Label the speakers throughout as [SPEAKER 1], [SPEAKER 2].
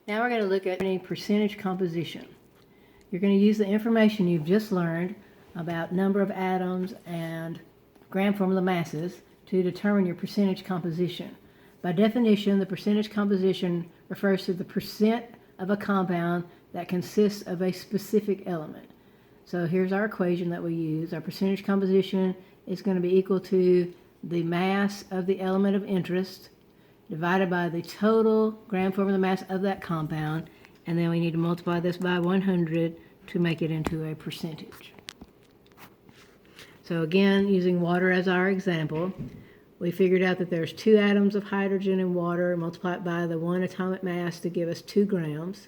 [SPEAKER 1] Now we're going to look at any percentage composition. You're going to use the information you've just learned about number of atoms and gram formula masses to determine your percentage composition. By definition, the percentage composition refers to the percent of a compound that consists of a specific element. So here's our equation that we use. Our percentage composition is going to be equal to the mass of the element of interest divided by the total gram formula mass of that compound, and then we need to multiply this by 100 to make it into a percentage. So again, using water as our example, we figured out that there's 2 atoms of hydrogen in water, multiply it by the 1 atomic mass to give us 2 grams.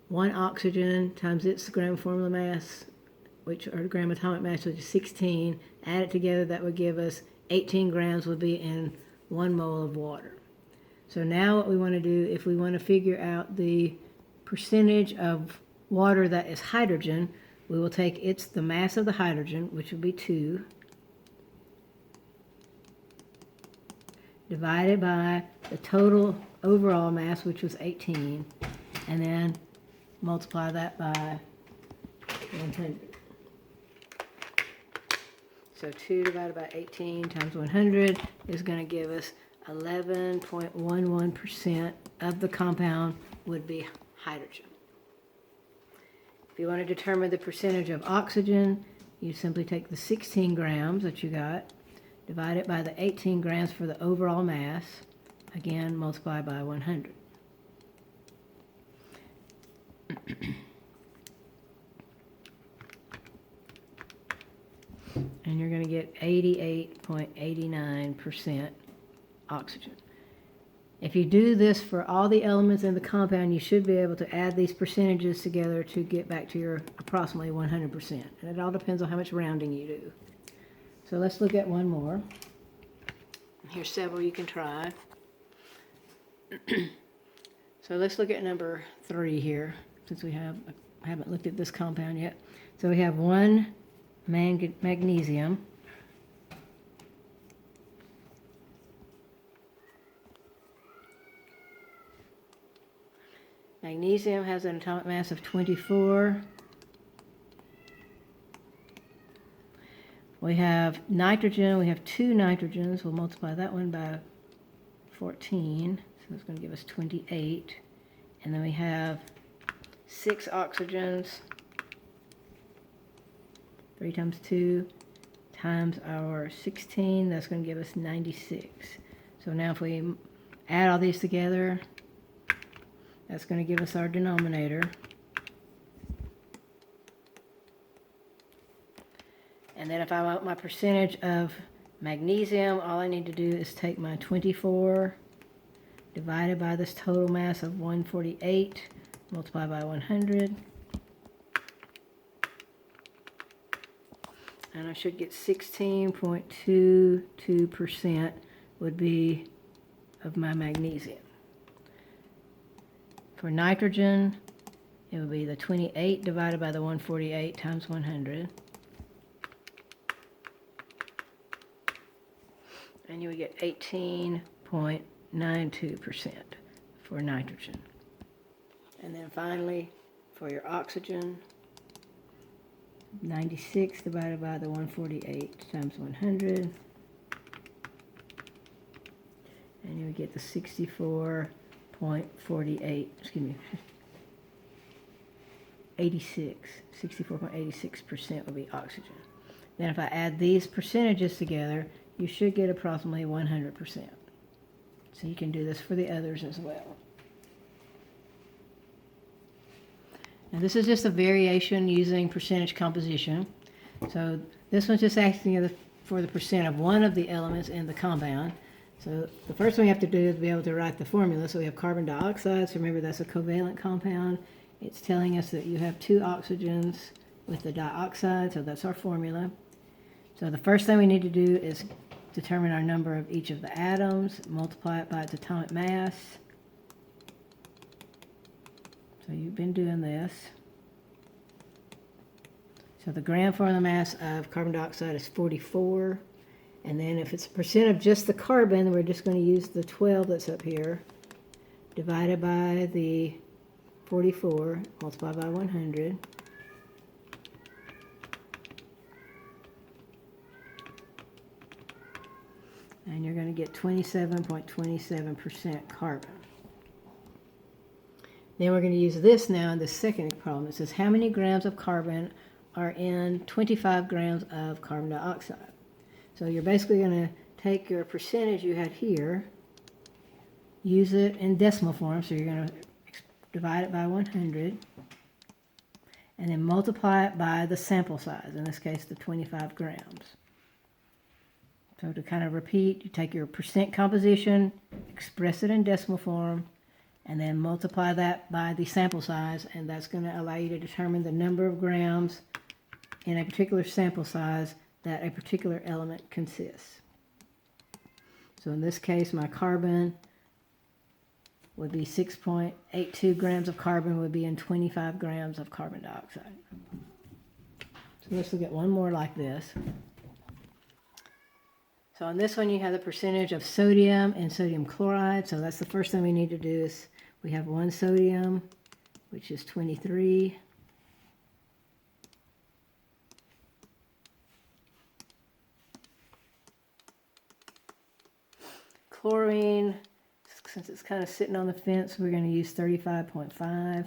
[SPEAKER 1] 1 oxygen times its gram formula mass, or gram atomic mass, which is 16, add it together, that would give us 18 grams would be in 1 mole of water. So now what we want to do, if we want to figure out the percentage of water that is hydrogen, we will take the mass of the hydrogen, which would be 2, divided by the total overall mass, which was 18, and then multiply that by 100. So 2 divided by 18 times 100 is going to give us 11.11% of the compound would be hydrogen. If you want to determine the percentage of oxygen, you simply take the 16 grams that you got, divide it by the 18 grams for the overall mass, again multiply by 100. And you're going to get 88.89% oxygen. If you do this for all the elements in the compound, you should be able to add these percentages together to get back to your approximately 100%. And it all depends on how much rounding you do. So let's look at one more. Here's several you can try. So let's look at number 3 here, since I haven't looked at this compound yet. So we have 1 magnesium. Magnesium has an atomic mass of 24. We have nitrogen. We have 2 nitrogens. We'll multiply that one by 14. So it's going to give us 28. And then we have 6 oxygens. 3 times 2 times our 16. That's going to give us 96. So now if we add all these together, that's going to give us our denominator. And then if I want my percentage of magnesium, all I need to do is take my 24 divided by this total mass of 148, multiply by 100. And I should get 16.22% would be of my magnesium. For nitrogen, it would be the 28 divided by the 148 times 100. And you would get 18.92% for nitrogen. And then finally, for your oxygen, 96 divided by the 148 times 100. And you would get the 64.86% would be oxygen. Then if I add these percentages together, you should get approximately 100%. So you can do this for the others as well. Now this is just a variation using percentage composition. So this one's just asking for the percent of one of the elements in the compound. So the first thing we have to do is be able to write the formula. So we have carbon dioxide. So remember, that's a covalent compound. It's telling us that you have 2 oxygens with the dioxide. So that's our formula. So the first thing we need to do is determine our number of each of the atoms, multiply it by its atomic mass. So you've been doing this. So the gram formula mass of carbon dioxide is 44. And then if it's a percent of just the carbon, we're just going to use the 12 that's up here, divided by the 44, multiply by 100. And you're going to get 27.27% carbon. Then we're going to use this now in the second problem. It says how many grams of carbon are in 25 grams of carbon dioxide. So you're basically going to take your percentage you had here, use it in decimal form, so you're going to divide it by 100, and then multiply it by the sample size, in this case the 25 grams. So to kind of repeat, you take your percent composition, express it in decimal form, and then multiply that by the sample size, and that's going to allow you to determine the number of grams in a particular sample size that a particular element consists. So in this case, my carbon would be 6.82 grams of carbon would be in 25 grams of carbon dioxide. So let's look at one more like this. So on this one you have the percentage of sodium and sodium chloride. So that's the first thing we need to do is we have one sodium, which is 23. Chlorine, since it's kind of sitting on the fence, we're going to use 35.5.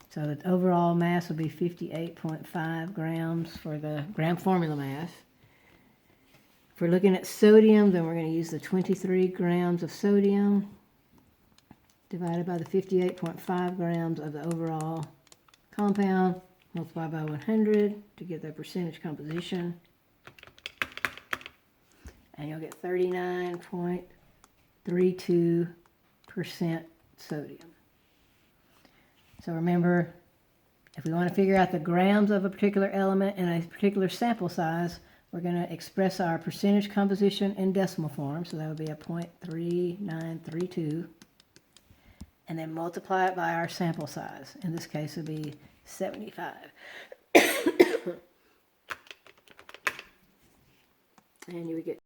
[SPEAKER 1] So the overall mass will be 58.5 grams for the gram formula mass. If we're looking at sodium, then we're going to use the 23 grams of sodium divided by the 58.5 grams of the overall compound, multiply by 100 to get that percentage composition. And you'll get 39.32% sodium. So remember, if we want to figure out the grams of a particular element in a particular sample size, we're going to express our percentage composition in decimal form. So that would be a 0.3932. And then multiply it by our sample size. In this case, it would be 75. And you would get